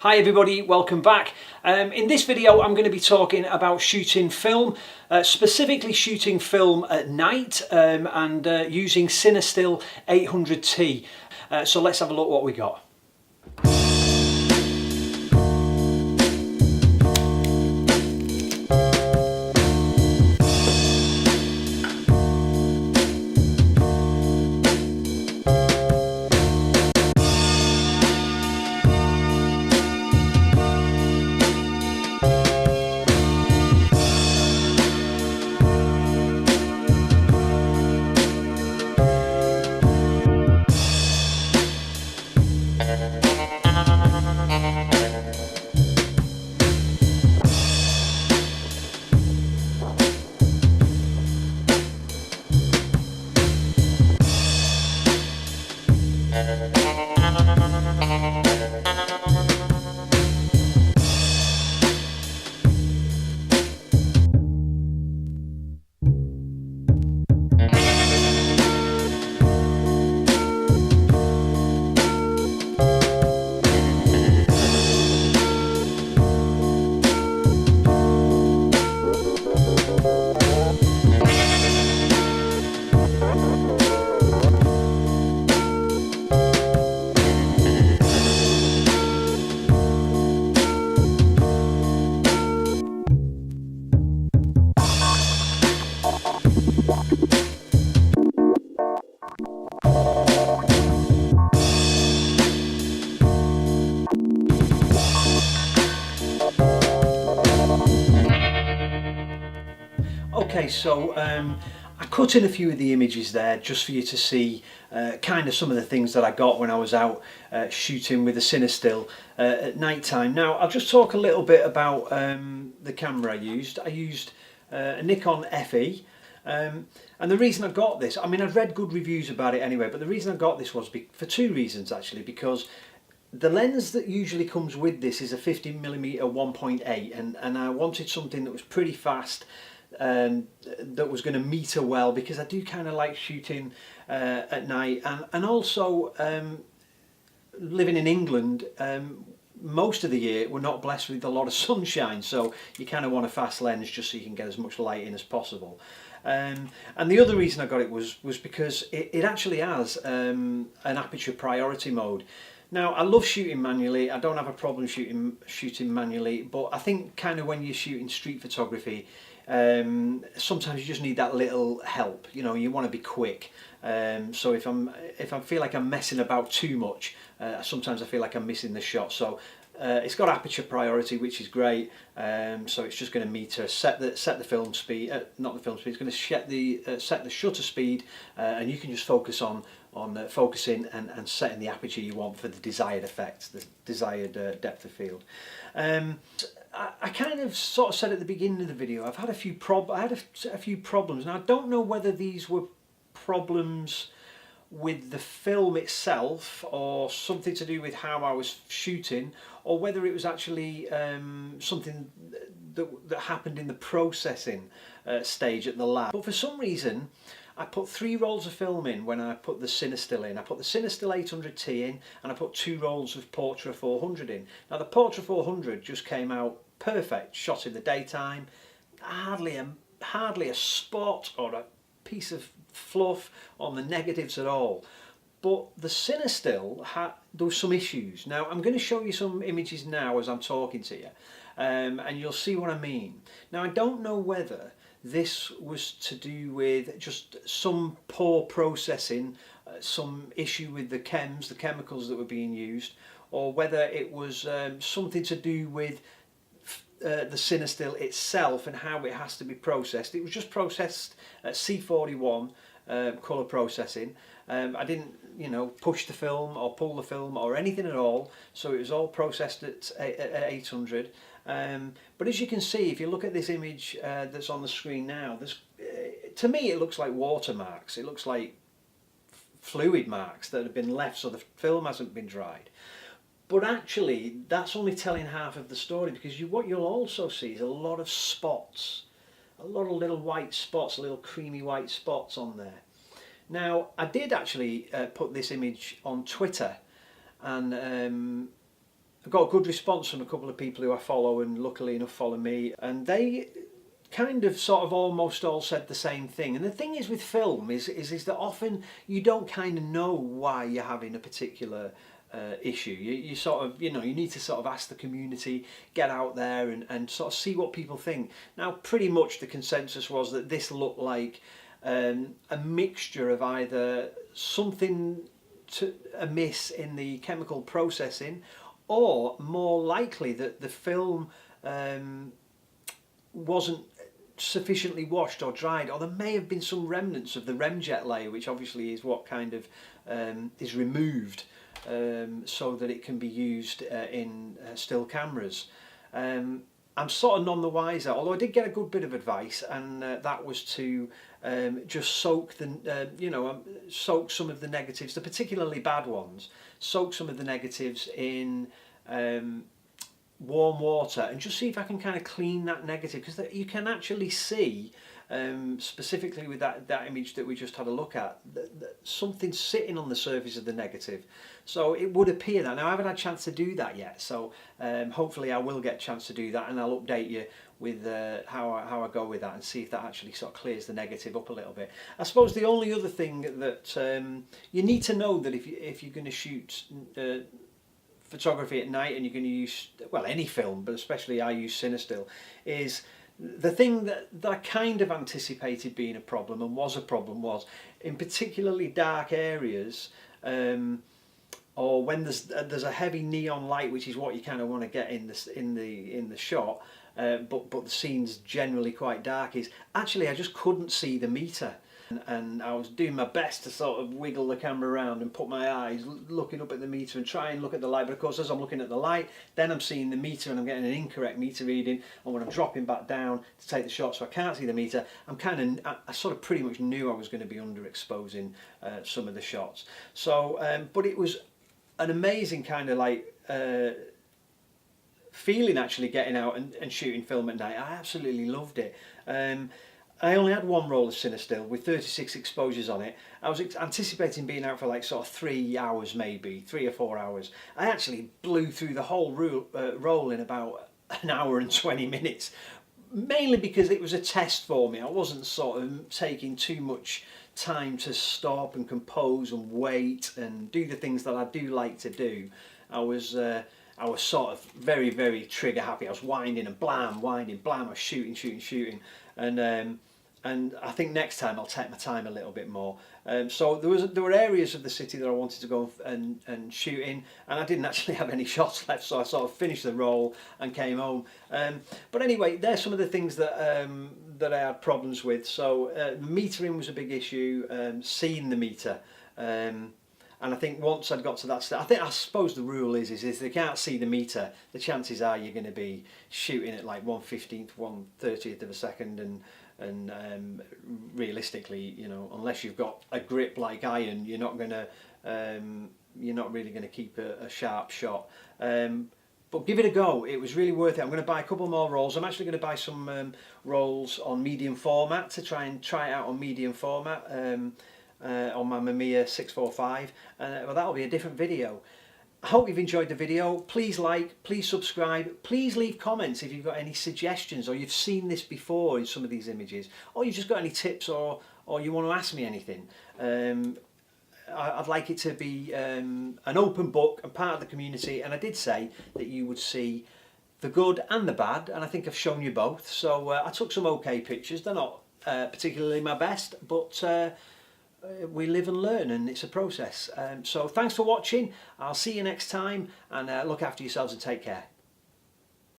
Hi everybody, welcome back. In this video I'm going to be talking about shooting film, specifically shooting film at night and using Cinestill 800T. So let's have a look what we got. Okay, so I cut in a few of the images there just for you to see kind of some of the things that I got when I was out shooting with the Cinestill at night time. Now I'll just talk a little bit about the camera I used. I used a Nikon FE, and the reason I got this, I mean I've read good reviews about it anyway, but the reason I got this was for two reasons actually. Because the lens that usually comes with this is a 50mm 1.8, and I wanted something that was pretty fast, that was going to meter well, because I do kind of like shooting at night, and also living in England most of the year we're not blessed with a lot of sunshine, so you kind of want a fast lens just so you can get as much light in as possible. And the other reason I got it was because it actually has an aperture priority mode. Now I love shooting manually, I don't have a problem shooting manually, but I think kind of when you're shooting street photography, sometimes you just need that little help. You know, you want to be quick. So if I feel like I'm messing about too much, sometimes I feel like I'm missing the shot. So it's got aperture priority, which is great. So it's just going to meter, set the film speed, not the film speed. It's going to set the shutter speed, and you can just focus on focusing and setting the aperture you want for the desired effect, the desired depth of field. I kind of sort of said at the beginning of the video, I've had a few problems. Now I don't know whether these were problems with the film itself or something to do with how I was shooting, or whether it was actually something that happened in the processing stage at the lab. But for some reason I put 3 rolls of film in when I put the Cinestill in. I put the Cinestill 800T in, and I put 2 rolls of Portra 400 in. Now the Portra 400 just came out perfect, shot in the daytime, hardly a spot or a piece of fluff on the negatives at all. But the Cinestill there were some issues. Now I'm going to show you some images now as I'm talking to you, and you'll see what I mean. Now I don't know whether this was to do with just some poor processing, some issue with the chemicals that were being used, or whether it was something to do with the Cinestill itself and how it has to be processed. It was just processed at C41 colour processing. I didn't, push the film or pull the film or anything at all, so it was all processed at 800. But as you can see, if you look at this image that's on the screen now, to me it looks like watermarks. It looks like fluid marks that have been left so the film hasn't been dried. But actually that's only telling half of the story, because what you'll also see is a lot of spots, a lot of little white spots, little creamy white spots on there. Now I did actually put this image on Twitter, and got a good response from a couple of people who I follow and luckily enough follow me, and they kind of sort of almost all said the same thing. And the thing is with film is that often you don't kind of know why you're having a particular issue. You sort of, you need to sort of ask the community, get out there and sort of see what people think. Now, pretty much the consensus was that this looked like a mixture of either something amiss in the chemical processing, or more likely that the film wasn't sufficiently washed or dried, or there may have been some remnants of the remjet layer, which obviously is what kind of is removed so that it can be used in still cameras. I'm sort of none the wiser, although I did get a good bit of advice, and that was to just soak soak some of the negatives, the particularly bad ones, soak some of the negatives in warm water and just see if I can kind of clean that negative, because you can actually see specifically with that image that we just had a look at, that something's sitting on the surface of the negative. So it would appear that. Now I haven't had a chance to do that yet, so hopefully I will get a chance to do that, and I'll update you with how I go with that and see if that actually sort of clears the negative up a little bit. I suppose the only other thing that you need to know, that if you're going to shoot photography at night and you're going to use, well, any film, but especially I use Cinestill, is the thing that I kind of anticipated being a problem and was a problem was in particularly dark areas, or when there's a heavy neon light, which is what you kind of want to get in the shot, but the scene's generally quite dark, is actually I just couldn't see the meter. And I was doing my best to sort of wiggle the camera around and put my eyes looking up at the meter and try and look at the light, but of course as I'm looking at the light, then I'm seeing the meter and I'm getting an incorrect meter reading, and when I'm dropping back down to take the shot so I can't see the meter, I sort of pretty much knew I was going to be underexposing some of the shots. So but it was an amazing kind of like feeling actually getting out and shooting film at night. I absolutely loved it. I only had one roll of Cinestill with 36 exposures on it. I was anticipating being out for like sort of 3 hours, maybe 3 or 4 hours. I actually blew through the whole roll in about an hour and 20 minutes, mainly because it was a test for me. I wasn't sort of taking too much time to stop and compose and wait and do the things that I do like to do. I was sort of very, very trigger happy. I was winding and blam, winding, blam. I was shooting, and I think next time I'll take my time a little bit more. So there were areas of the city that I wanted to go and shoot in, and I didn't actually have any shots left, so I sort of finished the roll and came home. But anyway, there's some of the things that I had problems with. So metering was a big issue, seeing the meter. And I think once I'd got to that stage, I suppose the rule is if they can't see the meter, the chances are you're going to be shooting at like 1/15th, 1/30th of a second, and realistically, unless you've got a grip like iron, you're not really going to keep a sharp shot. But give it a go. It was really worth it. I'm going to buy a couple more rolls. I'm actually going to buy some rolls on medium format to try it out on medium format. On my Mamiya 645, well, that'll be a different video. I hope you've enjoyed the video. Please like, please subscribe, please leave comments if you've got any suggestions, or you've seen this before in some of these images, or you've just got any tips, or you want to ask me anything. I'd like it to be an open book and part of the community, and I did say that you would see the good and the bad, and I think I've shown you both. So I took some okay pictures. They're not particularly my best, but we live and learn, and it's a process. So thanks for watching. I'll see you next time, and look after yourselves and take care.